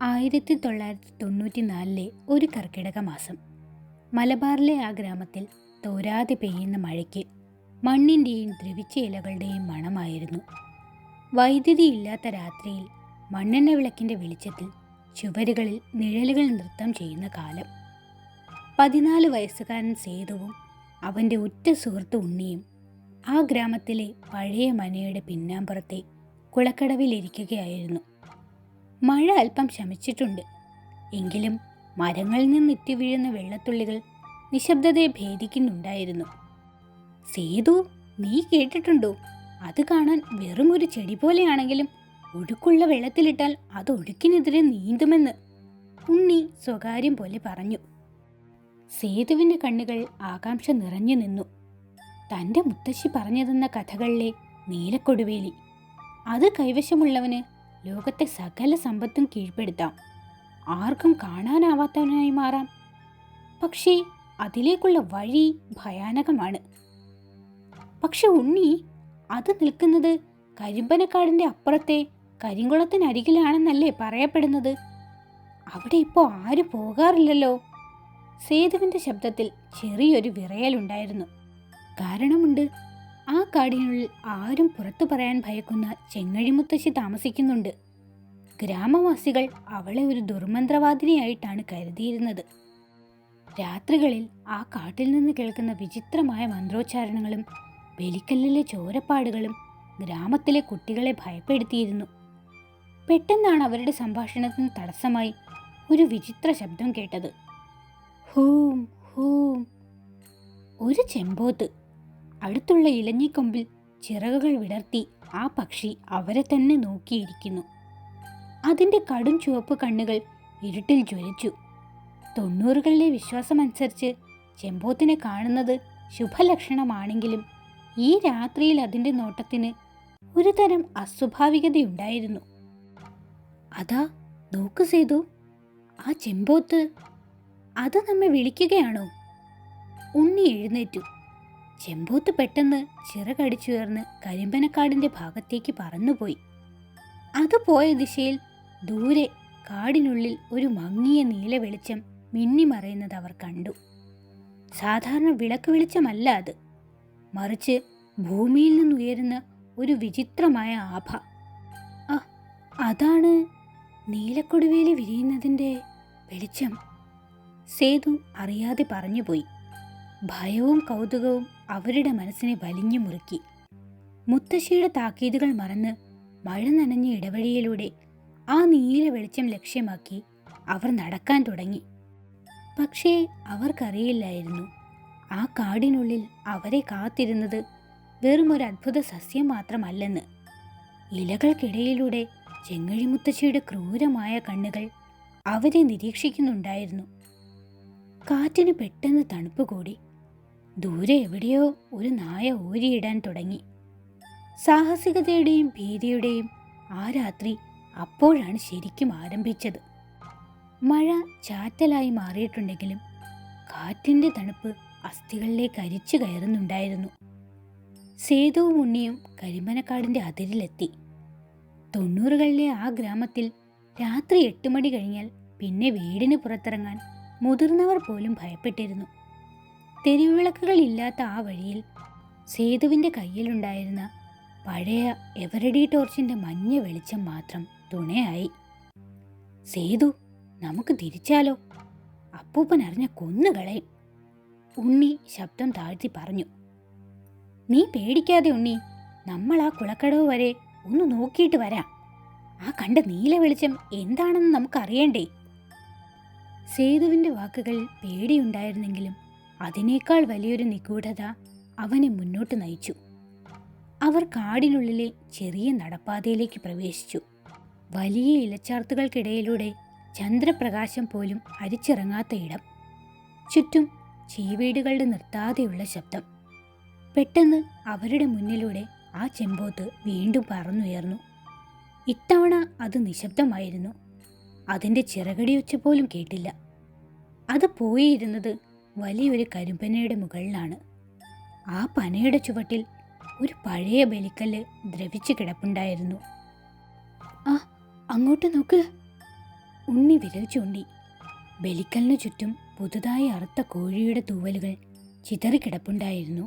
1994 ഒരു കർക്കിടക മാസം മലബാറിലെ ആ ഗ്രാമത്തിൽ തോരാതെ പെയ്യുന്ന മഴയ്ക്ക് മണ്ണിൻ്റെയും ദ്രവിച്ച ഇലകളുടെയും മണമായിരുന്നു. വൈദ്യുതിയില്ലാത്ത രാത്രിയിൽ മണ്ണെണ്ണ വിളക്കിൻ്റെ വെളിച്ചത്തിൽ ചുവരുകളിൽ നിഴലുകൾ നൃത്തം ചെയ്യുന്ന കാലം. 14 വയസ്സുകാരൻ സേതുവും അവൻ്റെ ഉറ്റ സുഹൃത്ത് ഉണ്ണിയും ആ ഗ്രാമത്തിലെ പഴയ മനയുടെ പിന്നാമ്പുറത്തെ കുളക്കടവിലിരിക്കുകയായിരുന്നു. മഴ അല്പം ശമിച്ചിട്ടുണ്ട്. എങ്കിലും മരങ്ങളിൽ നിന്നിറ്റി വീഴുന്ന വെള്ളത്തുള്ളികൾ നിശബ്ദതയെ ഭേദിക്കുന്നുണ്ടായിരുന്നു. സേതു, നീ കേട്ടിട്ടുണ്ടോ? അത് കാണാൻ വെറും ഒരു ചെടി പോലെയാണെങ്കിലും ഒഴുക്കുള്ള വെള്ളത്തിലിട്ടാൽ അത് ഒഴുക്കിനെതിരെ നീന്തുമെന്ന് ഉണ്ണി സ്വകാര്യം പോലെ പറഞ്ഞു. സേതുവിൻ്റെ കണ്ണുകൾ ആകാംക്ഷ നിറഞ്ഞു നിന്നു. തൻ്റെ മുത്തശ്ശി പറഞ്ഞു തന്ന കഥകളിലെ നീലക്കൊടുവേലി, അത് കൈവശമുള്ളവന് ലോകത്തെ സകല സമ്പത്തും കീഴ്പ്പെടുത്താം, ആർക്കും കാണാനാവാത്തവനായി മാറാം. പക്ഷേ അതിലേക്കുള്ള വഴി ഭയാനകമാണ്. പക്ഷെ ഉണ്ണി, അത് നിൽക്കുന്നത് കരിമ്പനക്കാടിൻ്റെ അപ്പുറത്തെ കരിങ്കുളത്തിനരികിലാണെന്നല്ലേ പറയപ്പെടുന്നത്? അവിടെ ഇപ്പോൾ ആരും പോകാറില്ലല്ലോ. സേതുവിൻ്റെ ശബ്ദത്തിൽ ചെറിയൊരു വിറയലുണ്ടായിരുന്നു. കാരണമുണ്ട്. ആ കാടിനുള്ളിൽ ആരും പുറത്തു പറയാൻ ഭയക്കുന്ന ചെങ്ങഴിമുത്തശ്ശി താമസിക്കുന്നുണ്ട്. ഗ്രാമവാസികൾ അവളെ ഒരു ദുർമന്ത്രവാദിനിയായിട്ടാണ് കരുതിയിരുന്നത്. രാത്രികളിൽ ആ കാട്ടിൽ നിന്ന് കേൾക്കുന്ന വിചിത്രമായ മന്ത്രോച്ചാരണങ്ങളും ബലിക്കല്ലിലെ ചോരപ്പാടുകളും ഗ്രാമത്തിലെ കുട്ടികളെ ഭയപ്പെടുത്തിയിരുന്നു. പെട്ടെന്നാണ് അവരുടെ സംഭാഷണത്തിന് തടസ്സമായി ഒരു വിചിത്ര ശബ്ദം കേട്ടത്. ഹൂം ഹൂം. ഒരു ചെമ്പോത്ത്. അടുത്തുള്ള ഇലഞ്ഞിക്കൊമ്പിൽ ചിറകുകൾ വിടർത്തി ആ പക്ഷി അവരെ തന്നെ നോക്കിയിരിക്കുന്നു. അതിൻ്റെ കടും ചുവപ്പ് കണ്ണുകൾ ഇരുട്ടിൽ ജ്വലിച്ചു. 90കളിലെ വിശ്വാസമനുസരിച്ച് ചെമ്പോത്തിനെ കാണുന്നത് ശുഭലക്ഷണമാണെങ്കിലും ഈ രാത്രിയിൽ അതിൻ്റെ നോട്ടത്തിന് ഒരു തരം അസ്വാഭാവികതയുണ്ടായിരുന്നു. അതാ നോക്ക് സേതു, ആ ചെമ്പോത്ത്. അത് നമ്മെ വിളിക്കുകയാണോ? ഉണ്ണി എഴുന്നേറ്റു. ചെമ്പോത്ത് പെട്ടെന്ന് ചിറകടിച്ചുയർന്ന് കരിമ്പനക്കാടിൻ്റെ ഭാഗത്തേക്ക് പറന്നുപോയി. അത് പോയ ദിശയിൽ ദൂരെ കാടിനുള്ളിൽ ഒരു മങ്ങിയ നീല വെളിച്ചം മിന്നിമറയുന്നത് അവർ കണ്ടു. സാധാരണ വിളക്ക് വെളിച്ചമല്ല അത്, മറിച്ച് ഭൂമിയിൽ നിന്നുയരുന്ന ഒരു വിചിത്രമായ ആഭ. അതാണ് നീലക്കൊടുവേലി വിരിയുന്നതിൻ്റെ വെളിച്ചം, സേതു അറിയാതെ പറഞ്ഞുപോയി. ഭയവും കൗതുകവും അവരുടെ മനസ്സിനെ വലിഞ്ഞു മുറുക്കി. മുത്തശ്ശിയുടെ താക്കീതുകൾ മറന്ന് മഴ നനഞ്ഞ ഇടവഴിയിലൂടെ ആ നീല വെളിച്ചം ലക്ഷ്യമാക്കി അവർ നടക്കാൻ തുടങ്ങി. പക്ഷേ അവർക്കറിയില്ലായിരുന്നു, ആ കാടിനുള്ളിൽ അവരെ കാത്തിരുന്നത് വെറും ഒരു അത്ഭുത സസ്യം മാത്രമല്ലെന്ന്. ഇലകൾക്കിടയിലൂടെ ചെങ്ങഴിമുത്തശ്ശിയുടെ ക്രൂരമായ കണ്ണുകൾ അവരെ നിരീക്ഷിക്കുന്നുണ്ടായിരുന്നു. കാറ്റിന് പെട്ടെന്ന് തണുപ്പ് കൂടി. ദൂരെ എവിടെയോ ഒരു നായ ഓരിയിടാൻ തുടങ്ങി. സാഹസികതയുടെയും ഭീതിയുടെയും ആ രാത്രി അപ്പോഴാണ് ശരിക്കും ആരംഭിച്ചത്. മഴ ചാറ്റലായി മാറിയിട്ടുണ്ടെങ്കിലും കാറ്റിൻ്റെ തണുപ്പ് അസ്ഥികളിലേക്ക് അരിച്ചു കയറുന്നുണ്ടായിരുന്നു. സേതുവും ഉണ്ണിയും കരിമ്പനക്കാടിൻ്റെ അതിരിലെത്തി. 90കളിലെ ആ ഗ്രാമത്തിൽ രാത്രി 8 മണി കഴിഞ്ഞാൽ പിന്നെ വീടിന് പുറത്തിറങ്ങാൻ മുതിർന്നവർ പോലും ഭയപ്പെട്ടിരുന്നു. തെരുവിളക്കുകളില്ലാത്ത ആ വഴിയിൽ സേതുവിൻ്റെ കയ്യിലുണ്ടായിരുന്ന പഴയ എവറഡി ടോർച്ചിൻ്റെ മഞ്ഞ വെളിച്ചം മാത്രം തുണയായി. സേതു, നമുക്ക് തിരിച്ചാലോ? അപ്പൂപ്പൻ അറിഞ്ഞ കൊന്നുകളയും, ഉണ്ണി ശബ്ദം താഴ്ത്തി പറഞ്ഞു. നീ പേടിക്കാതെ ഉണ്ണി, നമ്മൾ ആ കുളക്കടവ് വരെ ഒന്ന് നോക്കിയിട്ട് വരാം. ആ കണ്ട നീല വെളിച്ചം എന്താണെന്ന് നമുക്കറിയണ്ടേ? സേതുവിൻ്റെ വാക്കുകളിൽ പേടിയുണ്ടായിരുന്നെങ്കിലും അതിനേക്കാൾ വലിയൊരു നിഗൂഢത അവനെ മുന്നോട്ട് നയിച്ചു. അവർ കാടിനുള്ളിലെ ചെറിയ നടപ്പാതയിലേക്ക് പ്രവേശിച്ചു. വലിയ ഇലച്ചാർത്തുകൾക്കിടയിലൂടെ ചന്ദ്രപ്രകാശം പോലും അരിച്ചിറങ്ങാത്ത ഇടം. ചുറ്റും ചീവീടുകളുടെ നിർത്താതെയുള്ള ശബ്ദം. പെട്ടെന്ന് അവരുടെ മുന്നിലൂടെ ആ ചെമ്പോത്ത് വീണ്ടും പറന്നുയർന്നു. ഇത്തവണ അത് നിശബ്ദമായിരുന്നു. അതിൻ്റെ ചിറകടിയൊച്ച പോലും കേട്ടില്ല. അത് പോയിരുന്നത് വലിയൊരു കരിമ്പനയുടെ മുകളിലാണ്. ആ പനയുടെ ചുവട്ടിൽ ഒരു പഴയ ബലിക്കല്ല് ദ്രവിച്ചു കിടപ്പുണ്ടായിരുന്നു. അങ്ങോട്ട് നോക്ക്, ഉണ്ണി വിരൽ ചൂണ്ടി. ബലിക്കലിനു ചുറ്റും പുതുതായി അറുത്ത കോഴിയുടെ തൂവലുകൾ ചിതറിക്കിടപ്പുണ്ടായിരുന്നു.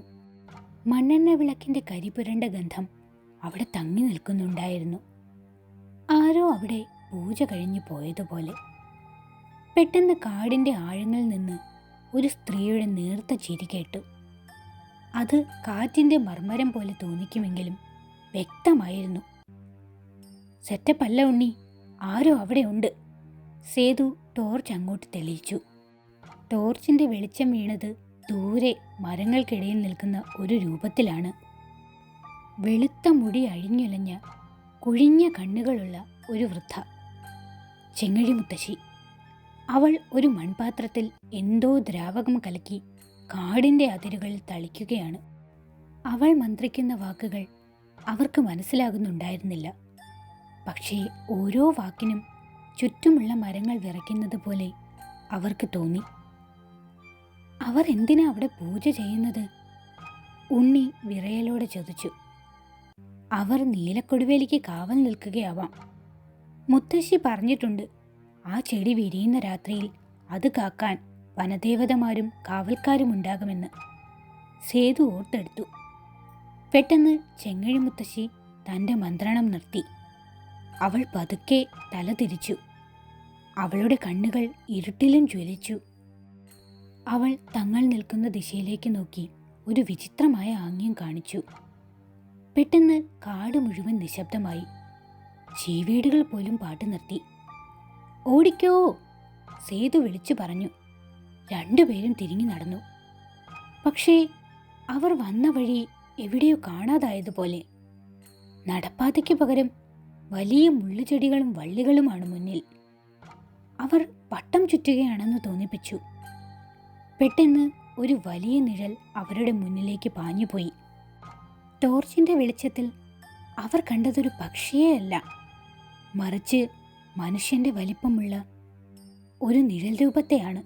മണ്ണെണ്ണ വിളക്കിന്റെ കരിപുരണ്ട ഗന്ധം അവിടെ തങ്ങി നിൽക്കുന്നുണ്ടായിരുന്നു. ആരോ അവിടെ പൂജ കഴിഞ്ഞു പോയതുപോലെ. പെട്ടെന്ന് കാടിന്റെ ആഴങ്ങളിൽ നിന്ന് ഒരു സ്ത്രീയുടെ നേർത്ത ചിരി കേട്ടു. അത് കാറ്റിന്റെ മർമ്മരം പോലെ തോന്നിക്കുമെങ്കിലും വ്യക്തമായിരുന്നു. സെറ്റപ്പല്ല ഉണ്ണി, ആരോ അവിടെ ഉണ്ട്. സേതു ടോർച്ച് അങ്ങോട്ട് തെളിയിച്ചു. ടോർച്ചിന്റെ വെളിച്ചം വീണത് ദൂരെ മരങ്ങൾക്കിടയിൽ നിൽക്കുന്ന ഒരു രൂപത്തിലാണ്. വെളുത്ത മുടി അഴിഞ്ഞുലഞ്ഞ കുഴിഞ്ഞ കണ്ണുകളുള്ള ഒരു വൃദ്ധ, ചെങ്ങഴി മുത്തശ്ശി. അവൾ ഒരു മൺപാത്രത്തിൽ എന്തോ ദ്രാവകം കലക്കി കാടിന്റെ അതിരുകളിൽ തളിക്കുകയാണ്. അവൾ മന്ത്രിക്കുന്ന വാക്കുകൾ അവർക്ക് മനസ്സിലാകുന്നുണ്ടായിരുന്നില്ല. പക്ഷേ ഓരോ വാക്കിനും ചുറ്റുമുള്ള മരങ്ങൾ വിറയ്ക്കുന്നത് പോലെ അവർക്ക് തോന്നി. അവർ എന്തിനാ അവിടെ പൂജ ചെയ്യുന്നത്? ഉണ്ണി വിറയലോടെ ചോദിച്ചു. അവർ നീലക്കൊടുവേലിക്ക് കാവൽ നിൽക്കുകയാവാം. മുത്തശ്ശി പറഞ്ഞിട്ടുണ്ട്, ആ ചെടി വിരിയുന്ന രാത്രിയിൽ അത് കാക്കാൻ വനദേവതമാരും കാവൽക്കാരും ഉണ്ടാകുമെന്ന്. സേതു ഓർത്തെടുത്തു. പെട്ടെന്ന് ചെങ്ങഴി മുത്തശ്ശി തൻ്റെ മന്ത്രണം നിർത്തി. അവൾ പതുക്കെ തല തിരിച്ചു. അവളുടെ കണ്ണുകൾ ഇരുട്ടിലും ജ്വലിച്ചു. അവൾ തങ്ങൾ നിൽക്കുന്ന ദിശയിലേക്ക് നോക്കി ഒരു വിചിത്രമായ ആംഗ്യം കാണിച്ചു. പെട്ടെന്ന് കാട് മുഴുവൻ നിശബ്ദമായി. ചീവീടുകൾ പോലും പാട്ട് നിർത്തി. ഓടിക്കോ, സേതു വിളിച്ചു പറഞ്ഞു. രണ്ടുപേരും തിരിഞ്ഞു നടന്നു. പക്ഷേ അവർ വന്ന വഴി എവിടെയോ കാണാതായതുപോലെ. നടപ്പാതയ്ക്ക് പകരം വലിയ മുള്ളുചെടികളും വള്ളികളുമാണ് മുന്നിൽ. അവർ വട്ടം ചുറ്റുകയാണെന്ന് തോന്നിപ്പിച്ചു. പെട്ടെന്ന് ഒരു വലിയ നിഴൽ അവരുടെ മുന്നിലേക്ക് പാഞ്ഞുപോയി. ടോർച്ചിന്റെ വെളിച്ചത്തിൽ അവർ കണ്ടതൊരു പക്ഷിയെയല്ല, മറിച്ച് മനുഷ്യന്റെ വലിപ്പമുള്ള ഒരു നിഴൽ രൂപത്തെയാണ്.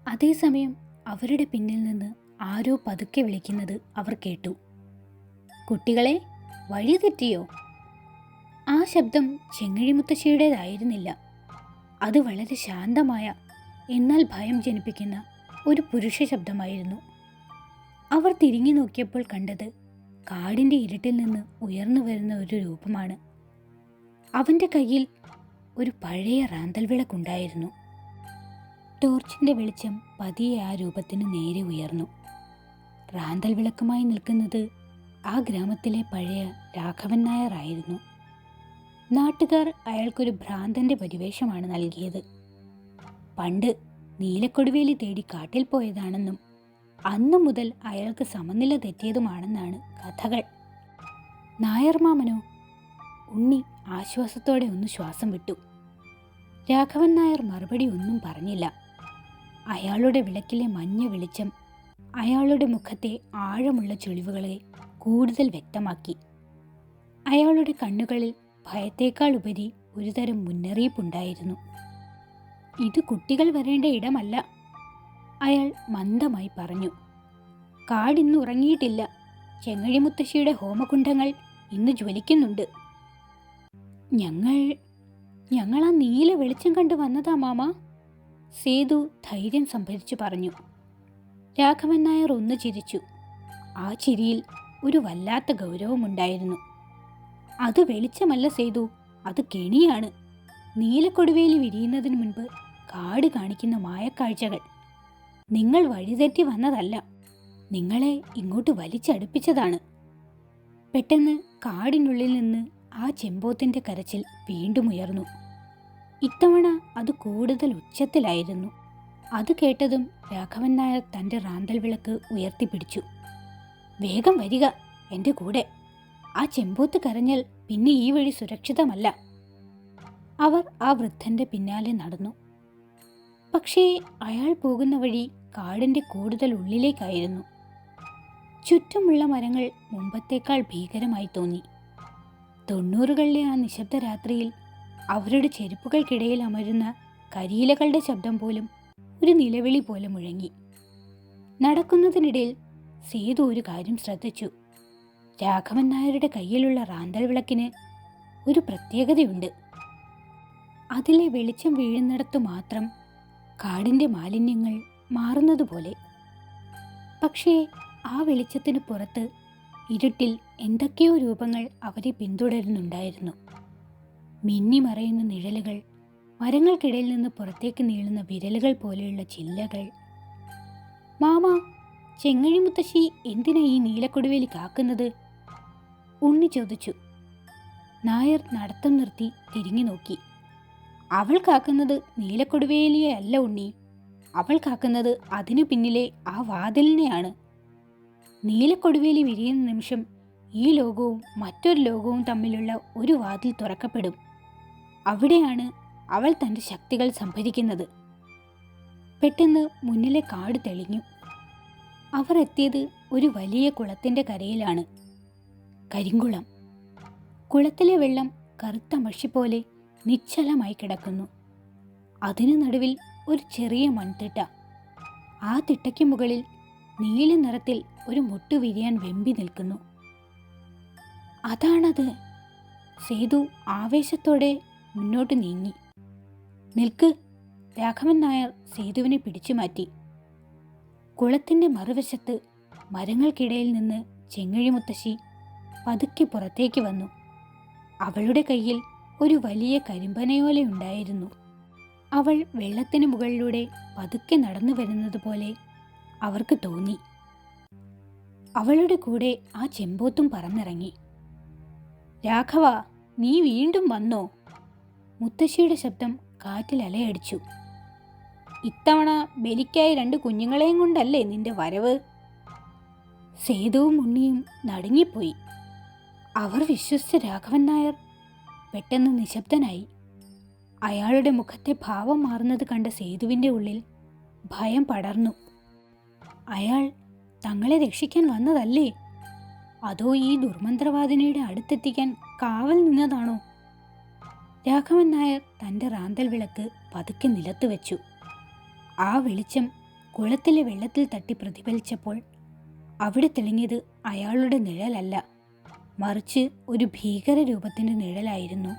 അതേസമയം അവരുടെ പിന്നിൽ നിന്ന് ആരോ പതുക്കെ വിളിക്കുന്നത് അവർ കേട്ടു. കുട്ടികളെ, വഴി തെറ്റിയോ? ആ ശബ്ദം ചെങ്ങഴിമുത്തശ്ശിയുടേതായിരുന്നില്ല. അത് വളരെ ശാന്തമായ എന്നാൽ ഭയം ജനിപ്പിക്കുന്ന ഒരു പുരുഷ ശബ്ദമായിരുന്നു. അവർ തിരിഞ്ഞു നോക്കിയപ്പോൾ കണ്ടത് കാടിന്റെ ഇരുട്ടിൽ നിന്ന് ഉയർന്നു വരുന്ന ഒരു രൂപമാണ്. അവന്റെ കയ്യിൽ ഒരു പഴയ റാന്തൽ വിളക്കുണ്ടായിരുന്നു. ടോർച്ചിന്റെ വെളിച്ചം പതിയെ ആ രൂപത്തിന് നേരെ ഉയർന്നു. റാന്തൽ വിളക്കുമായി നിൽക്കുന്നത് ആ ഗ്രാമത്തിലെ പഴയ രാഘവൻ നായർ ആയിരുന്നു. നാട്ടുകാർ അയാൾക്കൊരു ഭ്രാന്തന്റെ പരിവേഷമാണ് നൽകിയത്. പണ്ട് നീലക്കൊടുവേലി തേടി കാട്ടിൽ പോയതാണെന്നും അന്നു മുതൽ അയാൾക്ക് സമനില തെറ്റിയതുമാണെന്നാണ് കഥകൾ. നായർ മാമനോ? ഉണ്ണി ആശ്വാസത്തോടെ ഒന്ന് ശ്വാസം വിട്ടു. രാഘവൻ നായർ മറുപടി ഒന്നും പറഞ്ഞില്ല. അയാളുടെ വിളക്കിലെ മഞ്ഞ വെളിച്ചം അയാളുടെ മുഖത്തെ ആഴമുള്ള ചുളിവുകളെ കൂടുതൽ വ്യക്തമാക്കി. അയാളുടെ കണ്ണുകളിൽ ഭയത്തേക്കാൾ ഉപരി ഒരുതരം മുന്നറിയിപ്പുണ്ടായിരുന്നു. ഇത് കുട്ടികൾ വരേണ്ട ഇടമല്ല, അയാൾ മന്ദമായി പറഞ്ഞു. കാടിന്ന് ഉറങ്ങിയിട്ടില്ല. ചെങ്ങഴി മുത്തശ്ശിയുടെ ഹോമകുണ്ഡങ്ങൾ ഇന്ന് ജ്വലിക്കുന്നുണ്ട്. ഞങ്ങൾ ആ നീല വെളിച്ചം കണ്ടു വന്നതാ മാമ, സേതു ധൈര്യം സംഭരിച്ചു പറഞ്ഞു. രാഘവൻ നായർ ഒന്ന് ചിരിച്ചു. ആ ചിരിയിൽ ഒരു വല്ലാത്ത ഗൗരവമുണ്ടായിരുന്നു. അത് വെളിച്ചമല്ല സേതു, അത് കെണിയാണ്. നീലക്കൊടുവേലി വിരിയുന്നതിന് മുൻപ് കാട് കാണിക്കുന്ന മായക്കാഴ്ചകൾ. നിങ്ങൾ വഴിതെറ്റി വന്നതല്ല, നിങ്ങളെ ഇങ്ങോട്ട് വലിച്ചടുപ്പിച്ചതാണ്. പെട്ടെന്ന് കാടിനുള്ളിൽ നിന്ന് ആ ചെമ്പോത്തിന്റെ കരച്ചിൽ വീണ്ടും ഉയർന്നു. ഇത്തവണ അത് കൂടുതൽ ഉച്ചത്തിലായിരുന്നു. അത് കേട്ടതും രാഘവൻ നായർ തൻ്റെ റാന്തൽ വിളക്ക് ഉയർത്തിപ്പിടിച്ചു. വേഗം വരിക എൻ്റെ കൂടെ. ആ ചെമ്പോത്ത് കരഞ്ഞാൽ പിന്നെ ഈ വഴി സുരക്ഷിതമല്ല. അവർ ആ വൃദ്ധന്റെ പിന്നാലെ നടന്നു. പക്ഷേ അയാൾ പോകുന്ന വഴി കാടിന്റെ കൂടുതൽ ഉള്ളിലേക്കായിരുന്നു. ചുറ്റുമുള്ള മരങ്ങൾ മുമ്പത്തേക്കാൾ ഭീകരമായി തോന്നി. 90കളിലെ ആ നിശബ്ദ രാത്രിയിൽ അവരുടെ ചെരുപ്പുകൾക്കിടയിൽ അമരുന്ന കരിയിലകളുടെ ശബ്ദം പോലും ഒരു നിലവിളി പോലെ മുഴങ്ങി. നടക്കുന്നതിനിടയിൽ സേതു ഒരു കാര്യം ശ്രദ്ധിച്ചു. രാഘവൻ നായരുടെ കയ്യിലുള്ള റാന്തൽ വിളക്കിന് ഒരു പ്രത്യേകതയുണ്ട്. അതിലെ വെളിച്ചം വീഴുന്നിടത്തു മാത്രം കാടിൻ്റെ മാലിന്യങ്ങൾ മാറുന്നതുപോലെ. പക്ഷേ ആ വെളിച്ചത്തിന് പുറത്ത് ഇരുട്ടിൽ എന്തൊക്കെയോ രൂപങ്ങൾ അവരെ പിന്തുടരുന്നുണ്ടായിരുന്നു. മിന്നിമറയുന്ന നിഴലുകൾ, മരങ്ങൾക്കിടയിൽ നിന്ന് പുറത്തേക്ക് നീളുന്ന വിരലുകൾ പോലെയുള്ള ചില്ലകൾ. മാമ, ചെങ്ങഴി മുത്തശ്ശി എന്തിനാ ഈ നീലക്കൊടുവേലി കാക്കുന്നത്? ഉണ്ണി ചോദിച്ചു. നായർ നടത്തം നിർത്തി തിരിഞ്ഞു നോക്കി. അവൾ കാക്കുന്നത് നീലക്കൊടുവേലിയെ അല്ല ഉണ്ണി, അവൾ കാക്കുന്നത് അതിനു പിന്നിലെ ആ വാതിലിനെയാണ്. നീലക്കൊടുവേലി വിരിയുന്ന നിമിഷം ഈ ലോകവും മറ്റൊരു ലോകവും തമ്മിലുള്ള ഒരു വാതിൽ തുറക്കപ്പെടും. അവിടെയാണ് അവൾ തൻ്റെ ശക്തികൾ സംഭരിക്കുന്നത്. പെട്ടെന്ന് മുന്നിലെ കാട് തെളിഞ്ഞു. അവർ എത്തിയത് ഒരു വലിയ കുളത്തിൻ്റെ കരയിലാണ്. കരിങ്കുളം. കുളത്തിലെ വെള്ളം കറുത്ത മഷി പോലെ നിശ്ചലമായി കിടക്കുന്നു. അതിനു നടുവിൽ ഒരു ചെറിയ മൺതിട്ട. ആ തിട്ടയ്ക്ക് മുകളിൽ നീല നിറത്തിൽ ഒരു മുട്ടു വിരിയാൻ വെമ്പി നിൽക്കുന്നു. അതാണത്. സേതു ആവേശത്തോടെ മുന്നോട്ട് നീങ്ങി. നിൽക്ക്! രാഘവൻ നായർ സേതുവിനെ പിടിച്ചു മാറ്റി. കുളത്തിൻ്റെ മറുവശത്ത് മരങ്ങൾക്കിടയിൽ നിന്ന് ചെങ്ങഴി മുത്തശ്ശി പതുക്കെ പുറത്തേക്ക് വന്നു. അവളുടെ കയ്യിൽ ഒരു വലിയ കരിമ്പനയോലയുണ്ടായിരുന്നു. അവൾ വെള്ളത്തിന് മുകളിലൂടെ പതുക്കെ നടന്നു വരുന്നത് പോലെ അവർക്ക് തോന്നി. അവളുടെ കൂടെ ആ ചെമ്പോത്തും പറന്നിറങ്ങി. രാഘവ, നീ വീണ്ടും വന്നോ? മുത്തശ്ശിയുടെ ശബ്ദം കാറ്റിൽ അലയടിച്ചു. ഇത്തവണ ബലിക്കായി 2 കുഞ്ഞുങ്ങളെയും കൊണ്ടല്ലേ നിന്റെ വരവ്? സേതുവും ഉണ്ണിയും നടുങ്ങിപ്പോയി. അവർ വിശ്വസിച്ച രാഘവൻ നായർ പെട്ടെന്ന് നിശബ്ദനായി. അയാളുടെ മുഖത്തെ ഭാവം മാറുന്നത് കണ്ട സേതുവിൻ്റെ ഉള്ളിൽ ഭയം പടർന്നു. അയാൾ തങ്ങളെ രക്ഷിക്കാൻ വന്നതല്ലേ? അതോ ഈ ദുർമന്ത്രവാദിനിയുടെ അടുത്തെത്തിക്കാൻ കാവൽ നിന്നതാണോ? രാഘവൻ നായർ തൻ്റെ റാന്തൽ വിളക്ക് പതുക്കെ നിലത്ത് വെച്ചു. ആ വെളിച്ചം കുളത്തിലെ വെള്ളത്തിൽ തട്ടി പ്രതിഫലിച്ചപ്പോൾ അവിടെ തെളിഞ്ഞത് അയാളുടെ നിഴലല്ല, മറിച്ച് ഒരു ഭീകര രൂപത്തിൻ്റെ നിഴലായിരുന്നു.